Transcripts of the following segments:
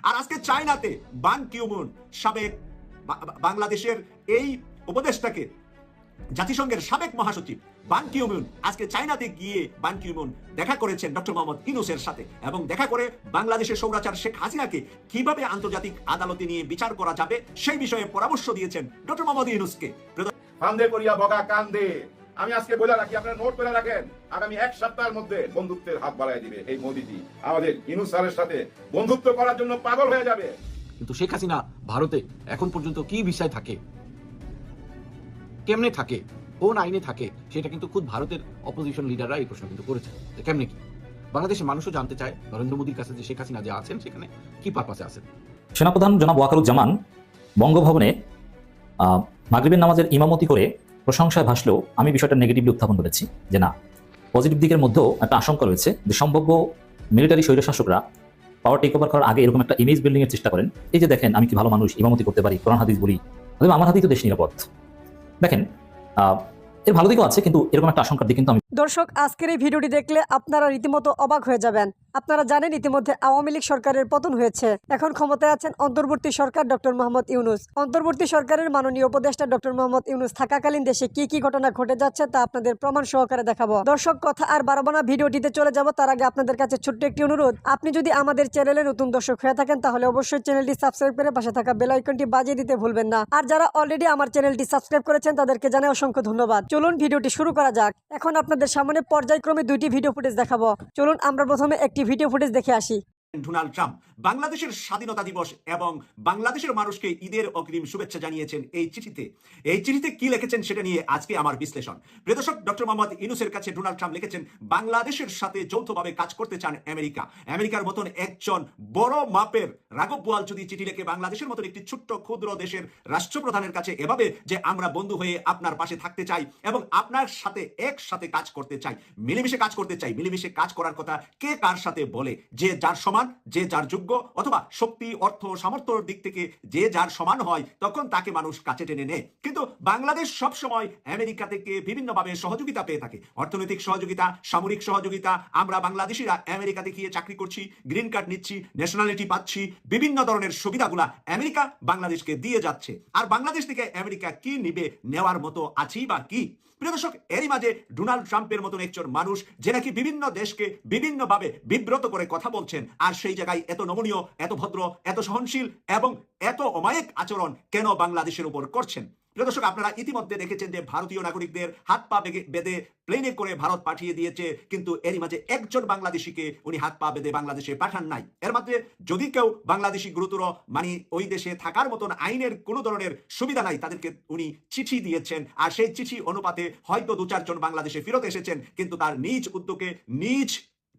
আর আজকে চায়নাতে বান কিউমুন সাবেক বাংলাদেশের এই উপদেষ্টাকে জাতিসংঘের সাবেক মহাসচিব বান কিউমুন আজকে চায়নাতে গিয়ে বান কিউমুন দেখা করেছেন ডক্টর মোহাম্মদ ইউনূসের সাথে এবং দেখা করে বাংলাদেশের স্বৈরাচার শেখ হাসিনাকে কিভাবে আন্তর্জাতিক আদালতে নিয়ে বিচার করা যাবে সেই বিষয়ে পরামর্শ দিয়েছেন ডক্টর মোহাম্মদ ইউনূসকে। ফান্দে করিয়া বগা কান্দে। আমি আজকে বলে রাখি, আপনারা নোট করে রাখেন, আগামী এক সপ্তাহের মধ্যে বন্ধুত্বের হাত বাড়ায় দিবে এই মোদিজি। আমাদের ইউনূস স্যারের সাথে বন্ধুত্ব করার জন্য পাগল হয়ে যাবে। কিন্তু শেখ হাসিনা ভারতে এখন পর্যন্ত কি বিষয় থাকে, কেমনে থাকে, কোন আইনে থাকে, সেটা কিন্তু খুব ভারতের অপোজিশন লিডাররা এই প্রশ্ন কিন্তু করেছে যে কেমনে কি। বাংলাদেশের মানুষও জানতে চায় নরেন্দ্র মোদীর কাছে যে শেখ হাসিনা যে আছেন সেখানে কি পারপাসে আছেন। সেনাপ্রধান জনাব ওয়াকারুজ্জামান বঙ্গভবনে মাগরিবের নামাজের ইমামতি করে প্রশংসায় ভাসলেও আমি বিষয়টা নেগেটিভলি উত্থাপন করেছি যে না, পজিটিভ দিকের মধ্যেও একটা আশঙ্কা রয়েছে যে সম্ভাব্য মিলিটারি স্বৈরশাসকরা পাওয়ার টেক ওভার করার আগে এরকম একটা ইমেজ বিল্ডিং এর চেষ্টা করেন। এই যে দেখেন আমি কি ভালো মানুষ, ইমামতি করতে পারি, কোরআন হাদিস বলি, আমার হাতেই তো দেশ নিরাপদ। দেখেন এর ভালো দিকও আছে, কিন্তু এরকম একটা আশঙ্কার দিক কিন্তু আমি। দর্শক, আজকের এই ভিডিওটি দেখলে আপনারা রীতিমতো অবাক হয়ে যাবেন। আপনারা জানেন ইতিমধ্যে আওয়ামী লীগ সরকারের পতন হয়েছে, এখন ক্ষমতায় আছেন অন্তর্বর্তী সরকার ডক্টর মোহাম্মদ ইউনূস। অন্তর্বর্তী সরকারের মাননীয় উপদেষ্টা ডক্টর মোহাম্মদ ইউনূস থাকাকালীন দেশে কি কি ঘটনা ঘটে যাচ্ছে তা আপনাদের প্রমাণ সহকারে দেখাবো। দর্শক, কথা আর বাড়াবো না, ভিডিওটিতে চলে যাব। তার আগে আপনাদের কাছে ছোট্ট একটি অনুরোধ, আপনি যদি আমাদের চ্যানেলে নতুন দর্শক হয়ে থাকেন তাহলে অবশ্যই চ্যানেলটি সাবস্ক্রাইব করে পাশে থাকা বেল আইকনটি বাজিয়ে দিতে ভুলবেন না। আর যারা অলরেডি আমার চ্যানেলটি সাবস্ক্রাইব করেছেন তাদেরকে জানাই অসংখ্য ধন্যবাদ। চলুন ভিডিওটি শুরু করা যাক। এখন আপনাদের সামনে পর্যায়ক্রমে দুইটি ভিডিও ফুটেজ দেখাবো। চলুন আমরা প্রথমে একটি ভিডিও ফুটেজ দেখে আসি। ডোনাল্ড ট্রাম্প বাংলাদেশের স্বাধীনতা দিবস এবং বাংলাদেশের মানুষকে ঈদের অগ্রিম শুভেচ্ছা জানিয়েছেন এই চিঠিতে কি লিখেছেন সেটা নিয়ে আজকে আমার বিশ্লেষণ। প্রিয় দর্শক, ডক্টর মোহাম্মদ ইউনূসের কাছে ডোনাল্ড ট্রাম্প লিখেছেন বাংলাদেশের সাথে যৌথভাবে কাজ করতে চান আমেরিকার মতন একজন বড় মাপের রাঘব বোয়াল যদি চিঠি লিখে বাংলাদেশের মতন একটি ছোট্ট ক্ষুদ্র দেশের রাষ্ট্রপ্রধানের কাছে এভাবে যে আমরা বন্ধু হয়ে আপনার পাশে থাকতে চাই এবং আপনার সাথে একসাথে কাজ করতে চাই, মিলেমিশে কাজ করতে চাই, মিলেমিশে কাজ করার কথা কে কার সাথে বলে? যে যার সমান, যে যার যোগ্য, অথবা শক্তি, অর্থ, সামর্থ্যের দিক থেকে যে যার সমান হয় তখন তাকে মানুষ কাছে টেনে নেয়। কিন্তু বাংলাদেশ সবসময় আমেরিকা থেকে বিভিন্নভাবে সহযোগিতা পেয়ে থাকে, অর্থনৈতিক সহযোগিতা, সামরিক সহযোগিতা। আমরা বাংলাদেশিরা আমেরিকাতে গিয়ে চাকরি করছি, গ্রিন কার্ড নিচ্ছি, ন্যাশনালিটি পাচ্ছি, বিভিন্ন ধরনের সুবিধাগুলা আমেরিকা বাংলাদেশকে দিয়ে যাচ্ছে। আর বাংলাদেশ থেকে আমেরিকা কি নিবে, নেওয়ার মতো আছি বা কি? প্রিয় দর্শক, এরই মাঝে ডোনাল্ড ট্রাম্পের মতন একজন মানুষ যে নাকি বিভিন্ন দেশকে বিভিন্নভাবে বিব্রত করে কথা বলছেন, আর সেই জায়গায় এত নমনীয়, এত ভদ্র, এত সহনশীল এবং এত অমায়িক আচরণ কেন বাংলাদেশের উপর করছেন? প্রিয় দর্শক, আপনারা ইতিমধ্যে দেখেছেন যে ভারতীয় নাগরিকদের হাত পা বেঁধে প্লেনে করে ভারত পাঠিয়ে দিয়েছে, কিন্তু এরই মাঝে একজন বাংলাদেশিকে উনি হাত পা বেঁধে বাংলাদেশে পাঠান নাই। এর মধ্যে যদি কেউ বাংলাদেশি গুরুতর মানে ওই দেশে থাকার মতন আইনের কোনো ধরনের সুবিধা নাই, তাদেরকে উনি চিঠি দিয়েছেন, আর সেই চিঠি অনুপাতে হয়তো 2-4 জন বাংলাদেশে ফেরত এসেছেন, কিন্তু তার নিজ উদ্যোগে নিজ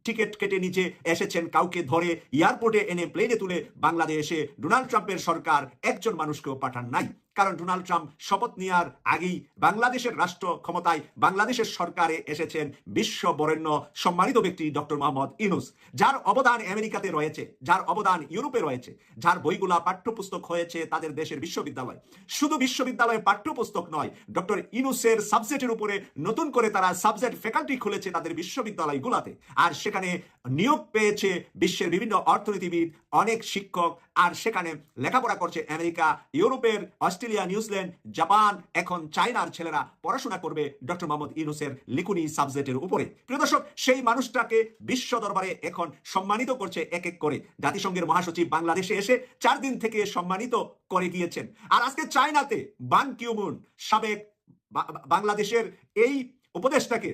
টিকিট কেটে নিচে এসেছেন, কাউকে ধরে এয়ারপোর্টে এনে প্লেনে তুলে বাংলাদেশে ডোনাল্ড ট্রাম্পের সরকার একজন মানুষকেও পাঠান নাই। কারণ ডোনাল্ড ট্রাম্প শপথ নেওয়ার আগেই বাংলাদেশের রাষ্ট্র ক্ষমতায় বাংলাদেশের সরকারে এসেছেন বিশ্ব বরেণ্য সম্মানিত ব্যক্তি ডক্টর মোহাম্মদ ইউনূস, যার অবদান আমেরিকাতে রয়েছে, যার অবদান ইউরোপে রয়েছে, যার বইগুলা পাঠ্যপুস্তক হয়েছে তাদের দেশের বিশ্ববিদ্যালয়। শুধু বিশ্ববিদ্যালয়ে পাঠ্যপুস্তক নয়, ডক্টর ইউনূসের সাবজেক্টের উপরে নতুন করে তারা সাবজেক্ট ফ্যাকাল্টি খুলেছে তাদের বিশ্ববিদ্যালয়গুলোতে, আর সেখানে নিয়োগ পেয়েছে বিশ্বের বিভিন্ন অর্থনীতিবিদ, অনেক শিক্ষক, আর সেখানে লেখাপড়া করছে আমেরিকা, ইউরোপের, অস্ট্রেলিয়া, নিউজিল্যান্ড, জাপান, এখন চায়নার ছেলেরা পড়াশোনা করবে ডক্টর মোহাম্মদ ইউনূসের লিখুনি সাবজেক্টের উপরে। প্রিয় দর্শক, সেই মানুষটাকে বিশ্ব দরবারে এখন সম্মানিত করছে এক এক করে। জাতিসংঘের মহাসচিব বাংলাদেশে এসে 4 দিন থেকে সম্মানিত করে গিয়েছেন। আর আজকে চায়নাতে বান কিউমুন সাবেক বাংলাদেশের এই উপদেষ্টাকে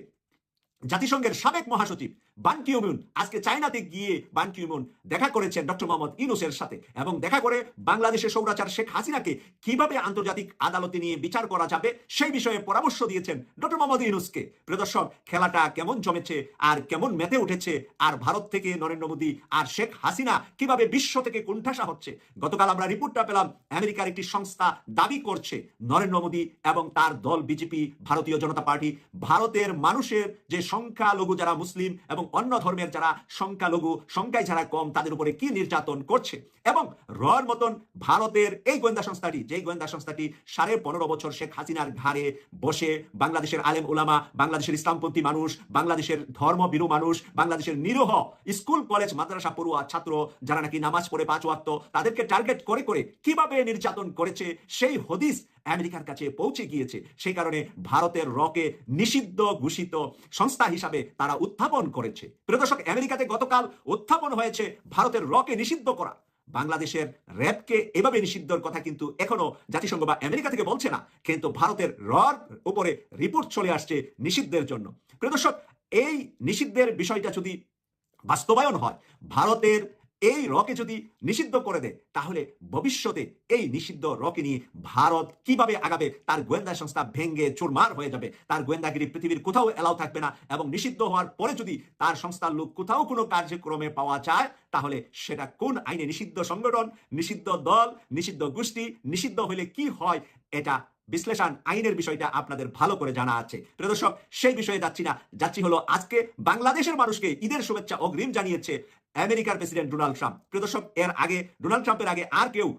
জাতিসংঘের সাবেক মহাসচিব বান কিউমুন আজকে চায়নাতে গিয়ে বান কিউমুন দেখা করেছেন ডক্টর মোহাম্মদ ইউনূসের সাথে এবং দেখা করে বাংলাদেশের স্বৈরাচার শেখ হাসিনাকে কিভাবে আন্তর্জাতিক আদালতে নিয়ে বিচার করা যাবে সেই বিষয়ে পরামর্শ দিয়েছেন ডক্টর মোহাম্মদ ইউনূসকে। প্রিয় দর্শক, খেলাটা কেমন জমেছে আর কেমন মেতে উঠেছে, আর ভারত থেকে নরেন্দ্র মোদী আর শেখ হাসিনা কিভাবে বিশ্ব থেকে কোণঠাসা হচ্ছে। গতকাল আমরা রিপোর্টটা পেলাম, আমেরিকার একটি সংস্থা দাবি করছে নরেন্দ্র মোদী এবং তার দল বিজেপি, ভারতীয় জনতা পার্টি ভারতের মানুষের যে সংখ্যালঘু যারা মুসলিম এবং অন্য ধর্মের যারা সংখ্যালঘু, সংখ্যায় যারা কম, তাদের উপরে কি নির্যাতন করছে। এবং রর মতন ভারতের এই গোয়েন্দা সংস্থাটি, যে গোয়েন্দা সংস্থাটি 15.5 বছর শেখ হাসিনার ঘাড়ে বসে বাংলাদেশের আলেম উলামা, বাংলাদেশের ইসলামপন্থী মানুষ, বাংলাদেশের ধর্মবিরু মানুষ, বাংলাদেশের নিরীহ স্কুল কলেজ মাদ্রাসা পড়ুয়া ছাত্র যারা নাকি নামাজ পড়ে 5 ওয়াক্ত, তাদেরকে টার্গেট করে করে কিভাবে নির্যাতন করেছে সেই হদিস আমেরিকার কাছে পৌঁছে গিয়েছে। সেই কারণে ভারতের রকে নিষিদ্ধ ঘোষিত সংস্থা হিসাবে তারা উত্থাপন করেছে। প্রিয় দর্শক, আমেরিকাতে গতকাল উত্থাপন হয়েছে ভারতের রকে নিষিদ্ধ করা। বাংলাদেশের র্যাবকে এভাবে নিষিদ্ধর কথা কিন্তু এখনো জাতিসংঘ বা আমেরিকা থেকে বলছে না, কিন্তু ভারতের রর উপরে রিপোর্ট চলে আসছে নিষিদ্ধের জন্য। প্রিয় দর্শক, এই নিষিদ্ধের বিষয়টা যদি বাস্তবায়ন হয়, ভারতের এই রকে যদি নিষিদ্ধ করে দেয়, তাহলে ভবিষ্যতে এই নিষিদ্ধ রকে নিয়ে ভারত কিভাবে আগাবে, তার গোয়েন্দা সংস্থা ভেঙ্গে চুরমার হয়ে যাবে, তার গোয়েন্দাগিরি পৃথিবীর কোথাও এলাও থাকবে না। এবং নিষিদ্ধ হওয়ার পরে যদি তার সংস্থার লোক কোথাও কোনো কার্যক্রমে পাওয়া যায়, তাহলে সেটা কোন আইনে নিষিদ্ধ সংগঠন, নিষিদ্ধ দল, নিষিদ্ধ গোষ্ঠী, নিষিদ্ধ হলে কি হয়, এটা বিশ্লেষণ আইনের বিষয়টা আপনাদের ভালো করে জানা আছে। প্রিয় দর্শক, সেই বিষয়ে যাচ্ছি না, যাচ্ছি হলো আজকে বাংলাদেশের মানুষকে ঈদের শুভেচ্ছা অগ্রিম জানিয়েছে আমেরিকার প্রেসিডেন্ট ডোনাল্ড ট্রাম্প। প্রিয় দর্শক, এর আগে ডোনাল্ড ট্রাম্পের আগে আর কেউ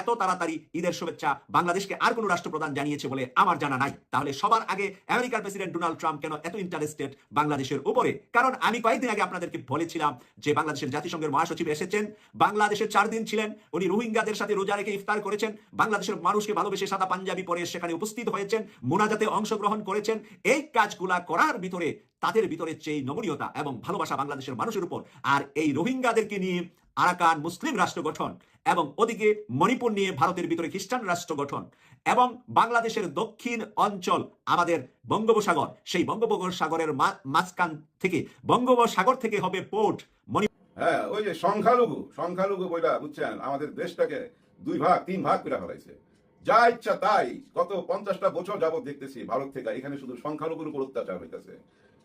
এত তাড়াতাড়ি ঈদের শুভেচ্ছা বাংলাদেশকে আর কোনো রাষ্ট্রপ্রধান জানিয়েছে বলে আমার জানা নাই। তাহলে সবার আগে আমেরিকার প্রেসিডেন্ট ডোনাল্ড ট্রাম্প কেন এত ইন্টারেস্টেড বাংলাদেশের উপরে? কারণ আমি কয়েকদিন আগে আপনাদেরকে বলেছিলাম যে বাংলাদেশের জাতিসংঘের মহাসচিব এসেছেন, বাংলাদেশে 4 দিন ছিলেন, উনি রোহিঙ্গাদের সাথে রোজা রেখে ইফতার করেছেন, বাংলাদেশের মানুষকে ভালোবেসে সাদা পাঞ্জাবি পরে সেখানে উপস্থিত হয়েছেন, মোনাজাতে অংশগ্রহণ করেছেন। এই কাজগুলা করার ভিতরে তাদের ভিতরে চেয়ে নমনীয়তা এবং ভালোবাসা বাংলাদেশের মানুষের উপর, আর এই রোহিঙ্গাদেরকে নিয়ে আরাকান মুসলিম রাষ্ট্র গঠন, এবং ওদিকে মণিপুর নিয়ে ভারতের ভিতরে খ্রিস্টান রাষ্ট্র গঠন, এবং বাংলাদেশের দক্ষিণ অঞ্চল আমাদের বঙ্গোপসাগর, সেই বঙ্গোপসাগরের মাঝখান থেকে, বঙ্গোপসাগর থেকে হবে পোর্ট। হ্যাঁ, ওই যে সংখ্যালঘু বইলা বুঝছেন, আমাদের দেশটাকে 2 ভাগ 3 ভাগ করে ফেলাইছে। যা ইচ্ছা তাই গত 50টা বছর যাবত দেখতেছি ভারত থেকে এখানে শুধু সংখ্যালঘুর উপর অত্যাচার হইতেছে।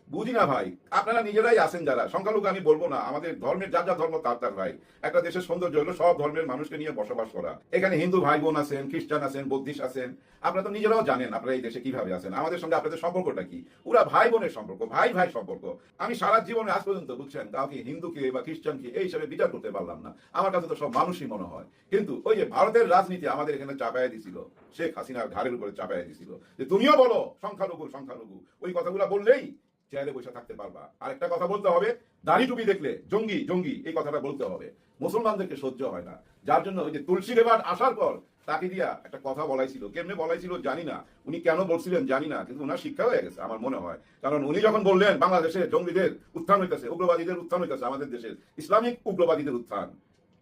বুঝি না ভাই, আপনারা নিজেরাই আছেন যারা সংখ্যালঘু, আমি বলবো না, আমাদের ধর্মের যার যা ধর্ম তার ভাই। একটা দেশের সৌন্দর্য হলো সব ধর্মের মানুষকে নিয়ে বসবাস করা। এখানে হিন্দু ভাই বোন আছেন, খ্রিস্টান আছেন, বৌদ্ধিস্ট আছেন। আপনারা তো নিজেরাও জানেন আপনারা এই দেশে কিভাবে আছেন, আমাদের সঙ্গে আপনাদের সম্পর্কটা কি। পুরা ভাই বোনের সম্পর্ক, ভাই ভাই সম্পর্ক। আমি সারা জীবনে আজ পর্যন্ত বুঝছেন কাউকে হিন্দুকে বা খ্রিস্টানকে এই হিসাবে বিচার করতে পারলাম না। আমার কাছে তো সব মানুষই মনে হয়। কিন্তু ওই যে ভারতের রাজনীতি আমাদের এখানে চাপাইয়া দিছিল, শেখ হাসিনার ঘাড়ের উপরে চাপাইয়া দিছিল যে তুমিও বলো সংখ্যালঘু। ওই কথাগুলো বললেই চেয়ারে বসে থাকতে পারবা। আরেকটা কথা বলতে হবে, দাড়ি টুপি দেখলে জঙ্গি এই কথাটা বলতে হবে। মুসলমানদেরকে সহ্য হয় না, যার জন্য ওই যে তুলসী রেবাট আসার পর তাকে দিয়া একটা কথা বলাইছিল, কেমনে বলাইছিল জানি না, উনি কেন বলছিলেন জানি না, কিন্তু ওনার শিক্ষা হয়ে গেছে আমার মনে হয়। কারণ উনি যখন বললেন বাংলাদেশে জঙ্গিদের উত্থান হইতেছে, উগ্রবাদীদের উত্থান হইতেছে, আমাদের দেশের ইসলামিক উগ্রবাদীদের উত্থান,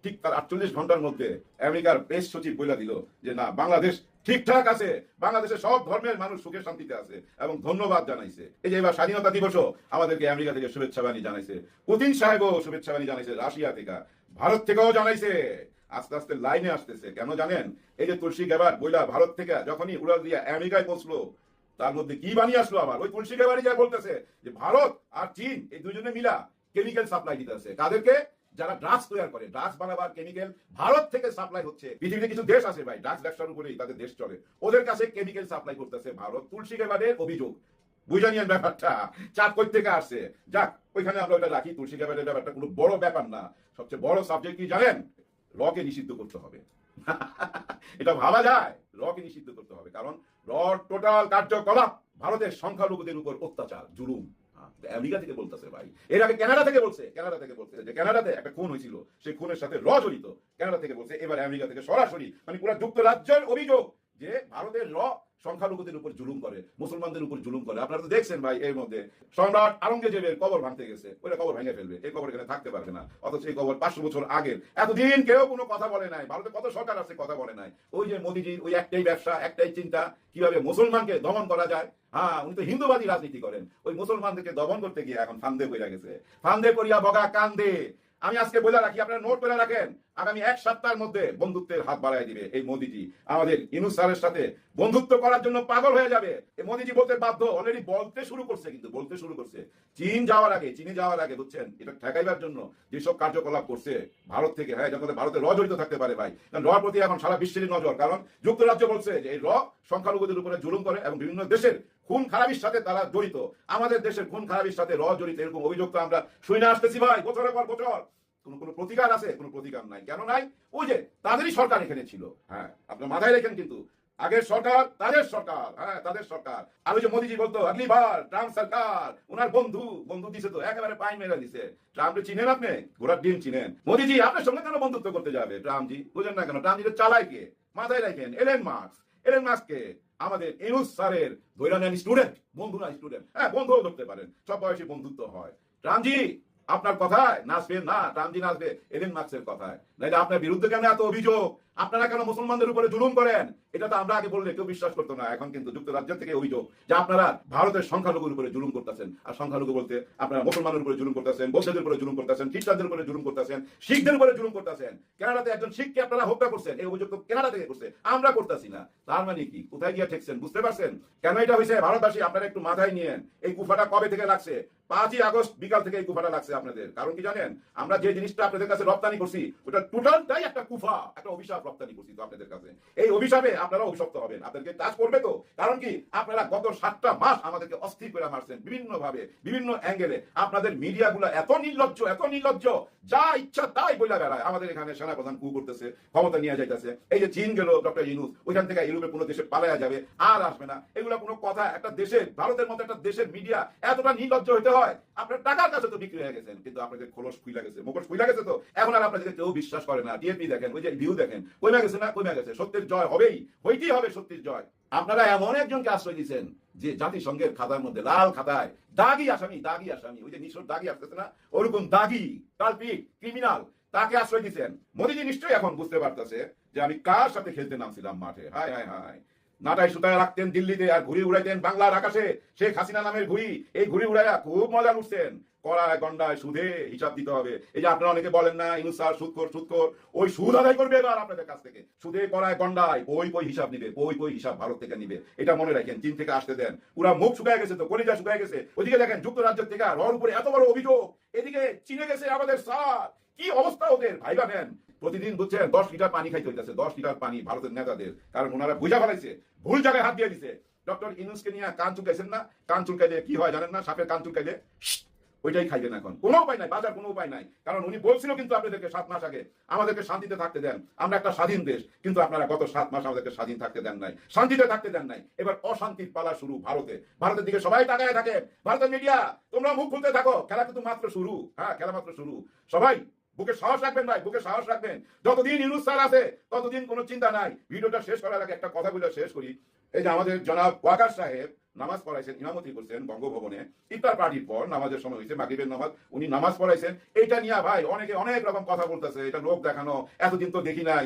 ঠিক তার 48 ঘন্টার মধ্যে আমেরিকার প্রেস সচিব বলে দিল যে না, বাংলাদেশ ঠিকঠাক আছে, বাংলাদেশের সব ধর্মের মানুষ সুখে শান্তিতে আছে, এবং ধন্যবাদ জানাইছে। এই যে এবার স্বাধীনতা দিবসও আমাদেরকে আমেরিকা থেকে শুভেচ্ছা বাণী জানাইছে, পুতিন সাহেবও শুভেচ্ছা বাণী জানাইছে, রাশিয়া থেকে, ভারত থেকেও জানাইছে। আস্তে আস্তে লাইনে আসতেছে, কেন জানেন? এই যে তুলসী গ্যাবার বইলা ভারত থেকে যখনই উড়াল দিয়া আমেরিকায় পৌঁছলো, তার মধ্যে কি বানিয়ে আসলো আবার? ওই তুলসী গ্যাবারই যা বলতেছে যে ভারত আর চীন এই দুজনে মিলা কেমিক্যাল সাপ্লাই দিতেছে। কাদেরকে? যারা ড্রাগস তৈরি করে, ড্রাগস বানাবার কেমিক্যাল ভারত থেকে সাপ্লাই হচ্ছে। পৃথিবীতে কিছু দেশ আছে ভাই, ড্রাগস ব্যবসার উপরেই তাদের দেশ চলে, ওদের কাছে কেমিক্যাল সাপ্লাই করতেছে ভারত। তুলসী গ্যাবারের অভিযোগ বুঝা নিয়েন ব্যাপারটা, চাপ কই থেকে আসছে। যাক, ওইখানে আমরা ওটা রাখি। তুলসী গ্যাবারের ব্যাপারটা কোনো বড় ব্যাপার না। সবচেয়ে বড় সাবজেক্ট কি জানেন? রকে নিষিদ্ধ করতে হবে। এটা ভাবা যায়, রকে নিষিদ্ধ করতে হবে, কারণ রড টোটাল কার্যকলাপ ভারতের সংখ্যালঘুদের উপর অত্যাচার, জুলুম। আমেরিকা থেকে বলতেছে ভাই, এর আগে কানাডা থেকে বলছে যে কানাডাতে একটা খুন হয়েছিল, সেই খুনের সাথে জড়িত, কানাডা থেকে বলছে। এবার আমেরিকা থেকে সরাসরি পুরো যুক্তরাজ্যের অভিযোগ যে ভারতের সংখ্যালঘুদের উপর জুলুম করে, মুসলমানদের উপর জুলুম করে। আপনারা তো দেখছেন ভাই, এর মধ্যে সম্রাট আওরঙ্গজেবের কবর ভাঙতে গেছে, ওইটা কবর ভেঙে ফেলবে, এই কবর এখানে থাকতে পারবে না। অথচ এই কবর 500 বছর আগের, এতদিন কেউ কোনো কথা বলে নাই। ভারতে কত সরকার আছে, কথা বলে নাই। ওই যে মোদিজির ওই একটাই ব্যবসা, একটাই চিন্তা, কিভাবে মুসলমানকে দমন করা যায়। হ্যাঁ, উনি তো হিন্দুবাদী রাজনীতি করেন, ওই মুসলমানদেরকে দমন করতে গিয়ে এখন ফান্দে পড়ে গেছে। ফান্দে পড়িয়া বগা কান্দে। আমি আজকে বলে রাখি, আপনারা নোট করে রাখেন, আগামী 1 সপ্তাহের মধ্যে বন্ধুত্বের হাত বাড়ায় দিবে এই মোদিজি। আমাদের ইউনূস স্যারের সাথে বন্ধুত্ব করার জন্য পাগল হয়ে যাবে। এই মোদিজি বলতে বাধ্য, অলরেডি বলতে শুরু করছে, কিন্তু বলতে শুরু করছে চীনে যাওয়ার আগে বুঝছেন, এটা ঠেকাইবার জন্য যেসব কার্যকলাপ করছে ভারত থেকে, হ্যাঁ, যাতে ভারতে র জড়িত থাকতে পারে ভাই, কারণ র প্রতি এখন সারা বিশ্বেরই নজর। কারণ যুক্তরাজ্য বলছে যে এই র সংখ্যালঘুদের উপরে জুলুম করে এবং বিভিন্ন দেশের খুন খারাপির সাথে তারা জড়িত। আমাদের দেশের খুন খারাপির সাথে র জড়িত এরকম অভিযোগ তো আমরা শুনে আসতেছি ভাই বছরের পর বছর। কোনো প্রতিকার আছে? কোনো প্রতিকার নাই। কেন নাই? ওই যে তাদেরই সরকার এখানে ছিল। হ্যাঁ, আপনার মাথায় রেখেন, কিন্তু আগের সরকার তাদের সরকার, হ্যাঁ তাদের সরকার। আর ওই যে মোদিজি বলতো আগলি বার ট্রাম্প সরকার, ওনার বন্ধু দিছে তো একেবারে পাইন মেরে দিছে। ট্রাম্পকে চিনেন আপনি? ঘোড়ার ডিম চিনেন? মোদিজি আপনার সঙ্গে কেন বন্ধুত্ব করতে যাবে ট্রাম্পজি? বুঝেন না কেন? ট্রাম্পজি চালায় কে? মাথায় রাখেন এলেন মাস্ককে আমাদের ইউনূস স্যারের ধৈর্য নেন স্টুডেন্ট, বন্ধু না স্টুডেন্ট। হ্যাঁ, বন্ধুও ধরতে পারেন, সব বয়সী বন্ধুত্ব হয়। ট্রাম্পজি আপনার কথায় নাচবেন না, ট্রাম্পজি নাচবে এলেন মাস্কের কথায়। নাইলে আপনার বিরুদ্ধে কেন এত অভিযোগ? আপনারা কেন মুসলমানদের উপরে জুলুম করেন? এটা তো আমরা আগে বললে কেউ বিশ্বাস করতো না। এখন কিন্তু যুক্তরাজ্য থেকে অভিযোগ যে আপনারা ভারতের সংখ্যালঘুর উপরে জুলুম করতেছেন। আর সংখ্যালঘু বলতে আপনারা মুসলমানের উপরে জুলুম করতেছেন, বৌদ্ধদের উপরে জুলুম করতেছেন, খ্রিস্টানদের উপরে জুলুম করতেছেন, শিখদের উপরে জুলুম করতেছেন। কানাডাতে একজন শিখকে আপনারা হত্যা করছেন, এই অভিযোগ তো কানাডা থেকে করছে, আমরা করতেছি না। তার মানে কি? কোথায় গিয়ে ঠেকছেন? বুঝতে পারছেন কেন এটা হয়েছে? ভারতবাসী আপনারা একটু মাথায় নিয়েন। এই কুফাটা কবে থেকে লাগছে? 5ই আগস্ট বিকাল থেকে এই কুফাটা লাগছে আপনাদের। কারণ কি জানেন? আমরা যে জিনিসটা আপনাদের কাছে রপ্তানি করছি ওটা টোটালটাই একটা কুফা, একটা অভিশাপ রপ্তানি করছি তো আপনাদের কাছে। এই অভিশাপে আপনারা অভিশপ্ত হবেন, আপনাদেরকে কাজ করবে তো। কারণ কি? আপনারা গত 7টা মাস আমাদেরকে অস্থির করে মারছেন বিভিন্ন ভাবে, বিভিন্ন অ্যাঙ্গেলে। আপনাদের মিডিয়াগুলো এত নির্লজ্জ, যা ইচ্ছা তাই বইলা বেড়ায়। আমাদের এখানে সেনাপ্রধান কু করতেছে, ক্ষমতা নিয়ে যাইতেছে। এই যে চীন গেল ডক্টর ইউনূস, ওইখান থেকে ইউরোপের কোনো দেশে পালায়া যাবে, আর আসবে না। এগুলো কোনো কথা? একটা দেশের, ভারতের মতো একটা দেশের মিডিয়া এতটা নির্লজ্জ হইতে হয়? আপনার টাকার কাছে তো বিক্রি হয়ে গেছেন, কিন্তু আপনাদের খোলস খুইলা গেছে, মুখোশ খুইলা গেছে। তো এখন আর আপনাদের কেউ বিশ্বাস করে না। টিএপি দেখেন, ওই যে ভিউ দেখেন, কমে গেছে না? কমে গেছে। সত্যের জয় হবেই, হইতেই হবে সত্যের জয়। আপনারা এমন একজনকে আশ্রয় দিচ্ছেন যে জাতিসংঘের খাতার মধ্যে লাল খাতায় দাগি আসামি, ওই যে নিশ্চয় দাগি আসতেছে না, ওরকম দাগি কালপিট ক্রিমিনাল, তাকে আশ্রয় দিচ্ছেন। মোদিজি নিশ্চয়ই এখন বুঝতে পারতেছে যে আমি কার সাথে খেলতে নামছিলাম মাঠে। হায় হায় হায়, নাটাই সুতায় রাখতেন দিল্লিতে আর ঘুড়ি উড়াইতেন বাংলার আকাশে। শেখ হাসিনা নামের ঘুড়ি, এই ঘুড়ি উড়াইয়া খুব মজা লুটছেন। কড়ায় গন্ডায় সুদে হিসাব দিতে হবে। এই যে আপনারা অনেকে বলেন না ইউনূস স্যার সুদখোর, ওই সুদ আদায় করবে এবার আপনাদের কাছ থেকে। সুদে কড়ায় গন্ডায় বই হিসাব নিবে, বই হিসাব ভারত থেকে নিবে। এটা মনে রাখেন। চীন থেকে আসতে দেন। পুরা মুখ শুকায় গেছে তো, কলিজা শুকায় গেছে। ওদিকে দেখেন যুক্তরাজ্য থেকে রর উপরে এত বড় অভিযোগ, এদিকে চীনে গেছে আমাদের স্যার। কি অবস্থা ওদের ভাইবা নেন। প্রতিদিন বুঝছেন 10 লিটার পানি খাইতে হইতেছে, 10 লিটার পানি ভারতের নেতাদের। কারণ ওনারা বুঝা ফেলাইছে, ভুল জায়গায় হাত দিয়ে দিছে। ডক্টর ইউনূসকে নিয়ে কান চুলকাইছেন না? কান চুলকাইলে কি হয় জানেন না? সাপের কান চুলকাইলে ওইটাই খাইবেন। এখন কোনো উপায় নাই, বাজার কোনো উপায় নাই। কারণ উনি বলছিল কিন্তু আপনাদেরকে 7 মাস আগে আমাদেরকে শান্তিতে থাকতে দেন, আমরা একটা স্বাধীন দেশ। কিন্তু আপনারা গত 7 মাস আমাদেরকে স্বাধীন থাকতে দেন নাই, শান্তিতে থাকতে দেন নাই। এবার অশান্তির পালা শুরু ভারতের দিকে সবাই তাকায় থাকে। ভারতের মিডিয়া তোমরা মুখ খুলতে থাকো, খেলা কিন্তু মাত্র শুরু। হ্যাঁ, খেলা মাত্র শুরু। সবাই বুকে সাহস রাখবেন ভাই, বুকে সাহস রাখবেন। যতদিন ইউনূস স্যার আছে ততদিন কোনো চিন্তা নাই। ভিডিওটা শেষ করার আগে একটা কথা বলে শেষ করি। এই যে আমাদের জনাব ওয়াকার সাহেব নামাজ পড়াইছেন, ইমামতি করছেন বঙ্গভবনে। ইফতার পার্টির পর নামাজের সময় হয়েছে, মাগরিবের নামাজ, উনি নামাজ পড়াইছেন। এটা নিয়ে ভাই অনেকে অনেক রকম কথা বলতেছে, এটা লোক দেখানো, এতদিন তো দেখি নাই,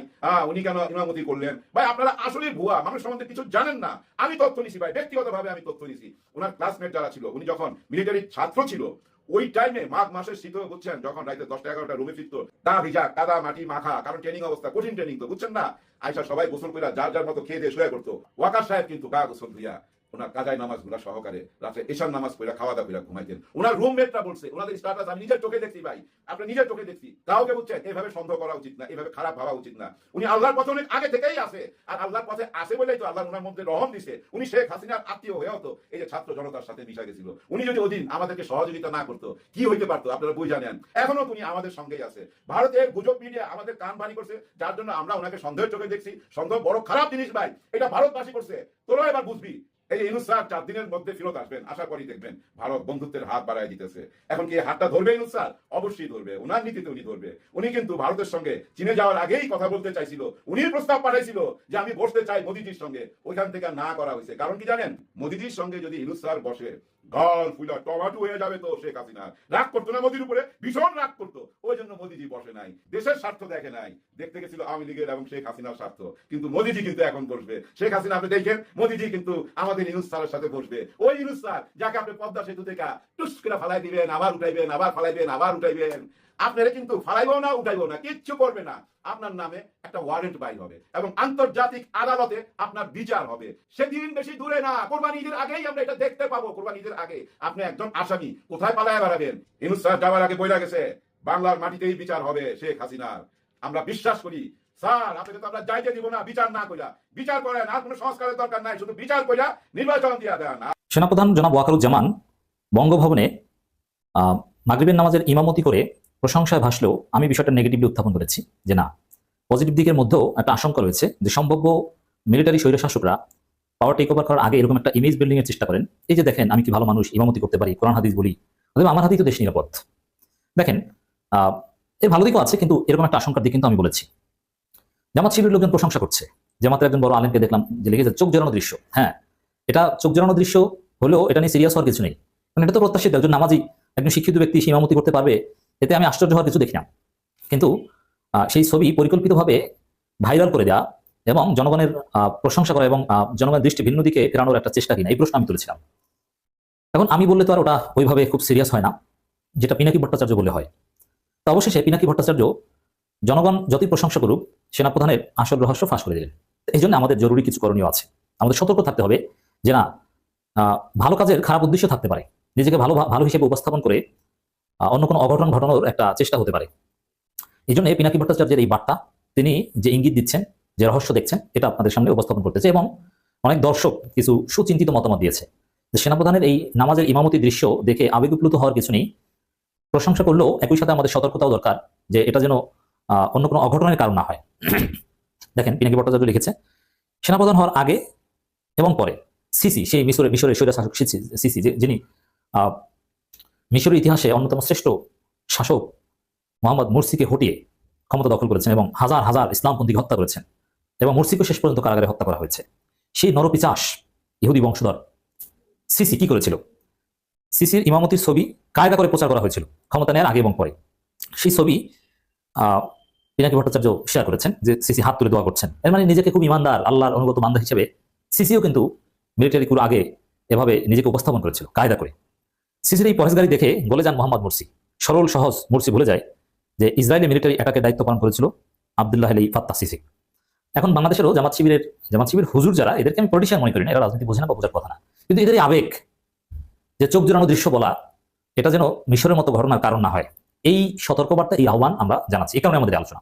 উনি কেন ইমামতি করলেন? ভাই আপনারা আসলে ভুয়া, মানুষ সম্বন্ধে কিছু জানেন না। আমি তথ্য নিছি ভাই, ব্যক্তিগতভাবে আমি তথ্য নিছি। ওনার ক্লাসমেট যারা ছিল, উনি যখন মিলিটারির ছাত্র ছিল, ওই টাইমে মাঘ মাসের শীত বুঝছেন, যখন রাতে 10টা 11টা রুমে ফিরতো, গা ভিজা, কাদা মাটি মাখা, কারণ ট্রেনিং অবস্থা, কঠিন ট্রেনিং তো বুঝছেন না। আয়সা সবাই গোসল করে যার যার মতো খেয়ে দিয়ে শুয়ে করতো। ওয়াকার সাহেব কিন্তু গা গোসল ধুইয়া ওনার কাজায় নামাজ গুলা সহকারে রাত্রে এশার নামাজ পড়া খাওয়া দাওয়া করে ঘুমাইতেন। ওনার রুমমেটরা বলছে, ওনাদের স্ট্যাটাস আমি নিজের চোখে দেখছি ভাই, আপনি নিজের চোখে দেখছি। কাউকে বুঝছেন এভাবে সন্দেহ করা উচিত না, এভাবে খারাপ ভাবা উচিত না। উনি আল্লাহর পথে অনেক আগে থেকেই আছে, আর আল্লাহর পথে আসে বলেই তো আল্লাহ ওনার মধ্যে রহম দিছে। উনি শেখ হাসিনার আত্মীয় হয়েও তো এই যে ছাত্র জনতার সাথে মিশা গেছিল। উনি যদি ওদিন আমাদেরকে সহযোগিতা না করতো কি হইতে পারতো আপনারা বুঝে জানেন। এখনো উনি আমাদের সঙ্গেই আছে। ভারতের গুজব মিডিয়া আমাদের কান বানি করছে, যার জন্য আমরা ওনাকে সন্দেহের চোখে দেখছি। সন্দেহ বড় খারাপ জিনিস ভাই, এটা ভারতবাসী করছে। তোরা এবার বুঝবি। এই যে ইউনূস স্যার 4 দিনের মধ্যে ফেরত আসবেন, আশা করি দেখবেন ভারত বন্ধুত্বের হাত বাড়ায় দিতেছে। এখন কি হাতটা ধরবে ইউনূস স্যার? অবশ্যই ধরবে, ওনার নীতিতে উনি ধরবে। উনি কিন্তু ভারতের সঙ্গে চীনে যাওয়ার আগেই কথা বলতে চাইছিল, উনি প্রস্তাব পাঠাইছিল যে আমি বসতে চাই মোদিজির সঙ্গে। ওইখান থেকে না করা হয়েছে। কারণ কি জানেন? মোদিজির সঙ্গে যদি ইউনূস স্যার বসে, গাল ফুলা টমাটো হয়ে যাবে তো শেখ হাসিনা। রাগ করতো না মোদির উপরে, ভীষণ রাগ করতো। ওই জন্য মোদিজি বসে নাই, দেশের স্বার্থ দেখে নাই, দেখতে গেছিল আওয়ামী লীগের এবং শেখ হাসিনার স্বার্থ। কিন্তু মোদিজি কিন্তু এখন বসবে। শেখ হাসিনা আপনি দেখেন, মোদিজি কিন্তু আমাদের ইউনূস স্যারের সাথে বসবে। ওই ইউনূস স্যার যাকে আপনি পদ্মা সেতু থেকে টুস করে ফালাই দিবেন, আবার উঠাইবেন, আবার ফালাইবেন, আবার উঠাইবেন। আপনারা কিন্তু ফালাইবো না, উঠাইবো না, কিচ্ছু করবে না। আপনার নামে একটা ওয়ারেন্ট বাই হবে এবং আন্তর্জাতিক আদালতে আপনার বিচার হবে। সেদিন বেশি দূরে না, কোরবানি ঈদের আগেই আমরা এটা দেখতে পাবো। কোরবানি ঈদের আগে আপনি একজন আসামি কোথায় পালায় বেড়াবেন? ইউনূস স্যার যাওয়ার আগে বইলা গেছে বাংলার মাটিতেই বিচার হবে শেখ হাসিনার। আমরা বিশ্বাস করি স্যার, আপনাকে তো আমরা যাইতে দিব না বিচার না কইরা। বিচার করেন, আর কোনো সংস্কারের দরকার নাই, শুধু বিচার কইরা নির্বাচন দিয়া দেন। সেনাপ্রধান জনাব ওয়াকারুজ্জামান বঙ্গভবনে মাগরিবের নামাজের ইমামতি করে প্রশংসায় ভাসলেও আমি বিষয়টা নেগেটিভলি উত্থাপন করেছি যে না, পজিটিভ দিকের মধ্যেও একটা আশঙ্কা রয়েছে যে সম্ভাব্য মিলিটারি স্বৈরশাসকরা পাওয়ার টেক ওভার করার আগে এরকম একটা ইমেজ বিল্ডিং এর চেষ্টা করেন। এই যে দেখেন আমি কি ভালো মানুষ, ইমামতি করতে পারি, কোরআন হাদিস বলি, অথবা আমার হাতেই তো দেশ নিরাপদ। দেখেন এর ভালো দিকও আছে, কিন্তু এরকম একটা আশঙ্কার দিক কিন্তু আমি বলেছি। জামাত শিবিরের লোকজন প্রশংসা করছে, জামাতের একজন বড় আলেমকে দেখলাম যে লিখেছে চোখ জোড়ানো দৃশ্য। হ্যাঁ, এটা চোখ জোড়ানো দৃশ্য হলেও এটা নিয়ে সিরিয়াস হওয়ার কিছু নেই, কারণ এটা তো প্রত্যাশিত। একজন নামাজি, একজন শিক্ষিত ব্যক্তি সে ইমামতি করতে পারবে, এতে আমি আশ্চর্য হওয়ার কিছু দেখি না। কিন্তু সেই ছবি পরিকল্পিতভাবে ভাইরাল করে দেওয়া এবং জনগণের প্রশংসা করা এবং জনগণের দৃষ্টি ভিন্ন দিকে ফেরানোর একটা চেষ্টা কিনা, এই প্রশ্ন আমি তুলেছিলাম। এখন আমি বললে তো আর ওটা ওইভাবে খুব সিরিয়াস হয় না, যেটা পিনাকি ভট্টাচার্য বলে হয়। তো অবশেষে পিনাকি ভট্টাচার্য জনগণ যতই প্রশংসা করুক সেনাপ্রধানের আসল রহস্য ফাঁস করে দিলেন। এই জন্য আমাদের জরুরি কিছু করণীয় আছে। আমাদের সতর্ক থাকতে হবে যে না, ভালো কাজের খারাপ উদ্দেশ্য থাকতে পারে, নিজেকে ভালো ভালো হিসেবে উপস্থাপন করে অন্য কোনো অঘটন ঘটানোর একটা চেষ্টা হতে পারে। এই জন্য পিনাকি ভট্টাচার্যের এই বার্তা, তিনি যে ইঙ্গিত দিচ্ছেন, যে রহস্য দেখছেন, এটা আপনাদের সামনে উপস্থাপন করতেছে। এবং অনেক দর্শক কিছু সুচিন্তিত মতামত দিয়েছে যে সেনাপ্রধানের এই নামাজের ইমামতি দৃশ্য দেখে আবেগপ্লুত হওয়ার কিছু নেই, প্রশংসা করলেও একই সাথে আমাদের সতর্কতাও দরকার যে এটা যেন অন্য কোনো অঘটনের কারণ না হয়। দেখেন পিনাকি ভট্টাচার্য লিখেছে, সেনাপ্রধান হওয়ার আগে এবং পরে সিসি, সেই মিশরের স্বৈরশাসক সিসি, যিনি মিশরের ইতিহাসে অন্যতম শ্রেষ্ঠ শাসক মোহাম্মদ মুরসিকে হটিয়ে ক্ষমতা দখল করেছেন এবং হাজার হাজার ইসলামপন্থীকে হত্যা করেছেন এবং মুরসিকে শেষ পর্যন্ত কারাগারে হত্যা করা হয়েছে। সেই নরপিচাস ইহুদি বংশধর সিসি কি করেছিল? সিসির ইমামতির ছবি কায়দা করে প্রচার করা হয়েছিল ক্ষমতা নেওয়ার আগে এবং পরে। সেই ছবি পিনাকি ভট্টাচার্য শেয়ার করেছেন যে সিসি হাত তুলে দোয়া করছেন। এর মানে নিজেকে খুব ইমানদার, আল্লাহর অনুগত বান্দা হিসেবে সিসিও কিন্তু মিলিটারি কুর আগে এভাবে নিজেকে উপস্থাপন করেছিল কায়দা করে। সিসির এই পরেশগারি দেখে গলে যান মোহাম্মদ মুরসি। সরল সহজ মুরসি ভুলে যায় যে ইসরায়েলি মিলিটারি অ্যাটাকের দায়িত্ব পালন করেছিল আব্দুল্লাহ আলী ফাত্তাহ সিসি। এখন বাংলাদেশেরও জামাত শিবির হুজুর যারা, এদেরকে আমি পলিটিশিয়ান মনে করি না, এরা রাজনীতি বোঝে না বা বোঝার কথা না, কিন্তু এদের আবেগ যে চোখ জোড়ানো দৃশ্য বলা, এটা যেন মিশরের মতো ঘটনার কারণ না হয়, এই সতর্কবার্তা, এই আহ্বান আমরা জানাচ্ছি। এই কারণে আমাদের আলোচনা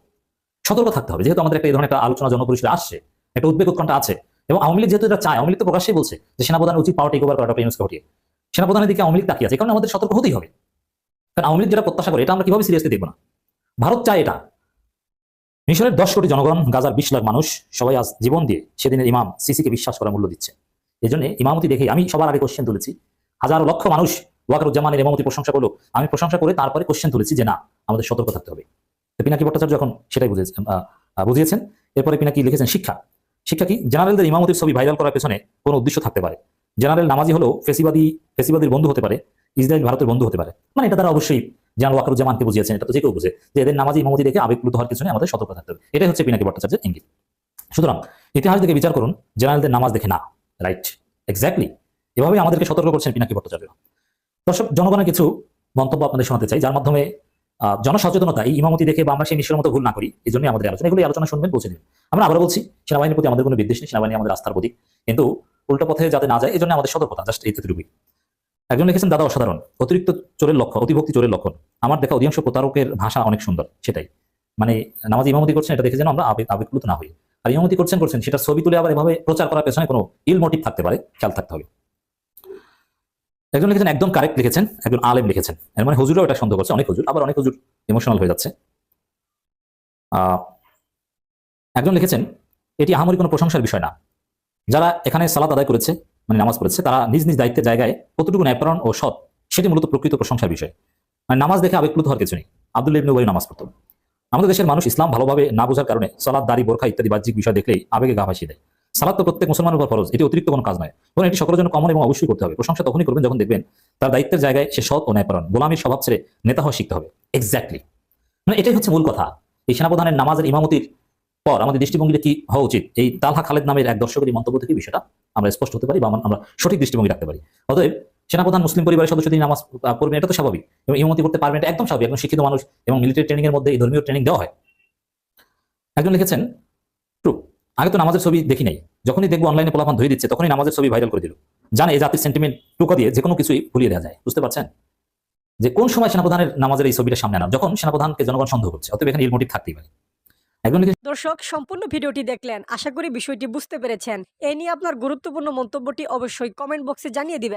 সতর্ক থাকতে হবে, যেহেতু আমাদের একটা এই ধরনের একটা আলোচনা জনপরিসরে আসছে, একটা উদ্বেগ উৎকণ্ঠা আছে। এবং আওয়ামী লীগ যেহেতু এটা চায়, আওয়ামী লীগ তো প্রকাশ্যেই বলছে যে সেনাপ্রধান উচিত পাওয়ার টেক ওভার করা, ডক্টর ইউনূসকে হটিয়ে। সেনাপ্রধানের দিকে আওয়ামী লীগ তাকিয়ে আছে, এই কারণে আমাদের সতর্ক হতেই হবে। কারণ আওয়ামী লীগ যেটা প্রত্যাশা করে এটা আমরা কিভাবে সিরিয়াসলি দেখবো না? ভারত চায় এটা। মিশরের 10 কোটি জনগণ, গাজার 20 লাখ মানুষ সবাই আজ জীবন দিয়ে সেদিনের ইমাম সিসিকে বিশ্বাস করার মূল্য দিচ্ছে। এই জন্য ইমামতি দেখে আমি সবার আগে কোশ্চেন তুলেছি। হাজারো লক্ষ মানুষ ওয়াকারুজ্জামানের ইমামতি প্রশংসা করলো, আমি প্রশংসা করে তারপরে কোশ্চেন তুলেছি যে না, আমাদের সতর্ক থাকতে হবে। পিনাকি ভট্টাচার্য এখন সেটাই বুঝিয়েছেন। এরপরে পিনাকি লিখেছেন শিক্ষা কি? জেনারেলদের ইমামতির ছবি ভাইরাল করার পেছনে কোনো উদ্দেশ্য থাকতে পারে। জেনারেল নামাজি হলো ফেসিবাদীর বন্ধু হতে পারে, ইসরায়েল ভারতের বন্ধু হতে পারে। মানে এটা তারা অবশ্যই জেনারেল ওয়াকারুজ্জামানকে বুঝিয়েছেন, এটা তো যে কেউ বুঝে যে এদের নামাজি ইমামতি দেখে আবেগপ্লুত হওয়ার কিছু নেই, আমাদের সতর্ক থাকতে হবে। এটাই হচ্ছে পিনাকি ভট্টাচার্যের ইঙ্গিত। সুতরাং ইতিহাস দেখে বিচার করুন, জেনারেলদের নামাজ দেখে না। রাইট, এক্স্যাক্টলি এভাবেই আমাদেরকে সতর্ক করছেন পিনাকি ভট্টাচার্য। দর্শক, জনগণের কিছু মন্তব্য আপনাদের শোনাতে চাই, যার মাধ্যমে জনসচেতনতা এই ইমামতি দেখে বা আমরা সেই মিশরের মতো ভুল না করি, এই জন্যই আমাদের আলোচনা। এগুলো আলোচনা শুনবেন, পৌঁছে দিন। আমরা আবারও বলছি, সেনাবাহিনীর প্রতি আমাদের কোনো বিদ্বেষ নেই, সেনাবাহিনী আমাদের আস্থার প্রতীক, কিন্তু উল্টো পথে যাতে না যায় এই জন্য আমাদের সতর্কতা, জাস্ট এইটুকুই। একজন লিখেছেন, দাদা অসাধারণ, অতিরিক্ত চোরের লক্ষণ, অতিভক্তি চোরের লক্ষণ। আমার দেখা অধিকাংশ প্রতারকের ভাষা অনেক সুন্দর, সেটাই মানে নামাজ ইমামতি করছেন এটা দেখে যেন আমরা আবেগপ্লুত না হই। আর ইমামতি করছেন সেটা ছবি তুলে আবার এভাবে প্রচার করার পেছনে কোনো ইল মোটিভ থাকতে পারে, খেয়াল থাকতে হবে। একজন লিখেছেন, একদম কারেক্ট লিখেছেন, একজন আলেম লিখেছেন। এর মানে হুজুরও এটা সন্দেহ করছে, অনেক হুজুর, আবার অনেক হুজুর ইমোশনাল হয়ে যাচ্ছে। একজন লিখেছেন, এটি আহামরি কোনো প্রশংসার বিষয় না। যারা এখানে সালাত আদায় করেছে, মানে নামাজ পড়েছে, তারা নিজ নিজ দায়িত্বের জায়গায় কতটুকু ন্যায়পরায়ণ ও সৎ, সেটি মূলত প্রকৃত প্রশংসার বিষয়। মানে নামাজ দেখে আবেগপ্লুত হওয়ার কিছু নেই। আব্দুল্লাহ ইবনে উবাই নামাজ পড়তো। আমাদের দেশের মানুষ ইসলাম ভালোভাবে না বোঝার কারণে সালাত, দাড়ি, বোরখা ইত্যাদি বাহ্যিক বিষয় দেখলেই আবেগে গা ভাসিয়ে দেয়। সালাত তো প্রত্যেক মুসলমানের উপর ফরজ, এটি অতিরিক্ত কোনো কাজ নয়, বরং এটি সকলের জন্য কমন এবং অবশ্যই করতে হবে। প্রশংসা তখনই করবেন যখন দেখবেন তার দায়িত্বের জায়গায় সে সৎ ও ন্যায়পরায়ণ। গোলামীর স্বভাব ছেড়ে নেতা হওয়া শিখতে হবে। এক্স্যাক্টলি, মানে এটাই হচ্ছে মূল কথা। এই সেনাপ্রধানের নামাজের ইমামতির পর আমাদের দৃষ্টিভঙ্গিতে কি হওয়া উচিত, এই তালহা খালেদ নামের এক দর্শকের মন্তব্য থেকে বিষয়টা আমরা স্পষ্ট হতে পারি বা আমরা সঠিক দৃষ্টিভঙ্গি রাখতে পারি। অতএব সেনাপ্রধান মুসলিম পরিবারের সদস্য তিনি নামাজ পড়বেন, এটা তো স্বাভাবিক, এবং ইমামতি করতে পারবেন, এটা একদম স্বাভাবিক। একদম শিক্ষিত মানুষ এবং মিলিটারি ট্রেনিং এর মধ্যে এই ধর্মীয় ট্রেনিং দেওয়া হয়। একজন লিখেছেন, ট্রু, আগে তো নামাজের ছবি দেখি নাই, যখনই দেখবো অনলাইনে পোলাপান ধরে দিচ্ছে তখনই নামাজের ছবি ভাইরাল করে দিল। জানে এই জাতির সেন্টিমেন্ট টুকা দিয়ে যে কোনো কিছুই ভুলিয়ে দেওয়া যায়। বুঝতে পারছেন যে কোন সময় সেনাপ্রধানের নামাজের এই ছবিটা সামনে আনা, যখন সেনাপ্রধানকে জনগণ সন্দেহ করছে, অতএব এখানে ইল মোটিভ থাকতেই পারে। একজন লিখেছেন, দর্শক, সম্পূর্ণ ভিডিওটি দেখলেন, আশা করি বিষয়টি বুঝতে পেরেছেন। এই নিয়ে আপনার গুরুত্বপূর্ণ মন্তব্যটি অবশ্যই কমেন্ট বক্সে জানিয়ে দিবেন।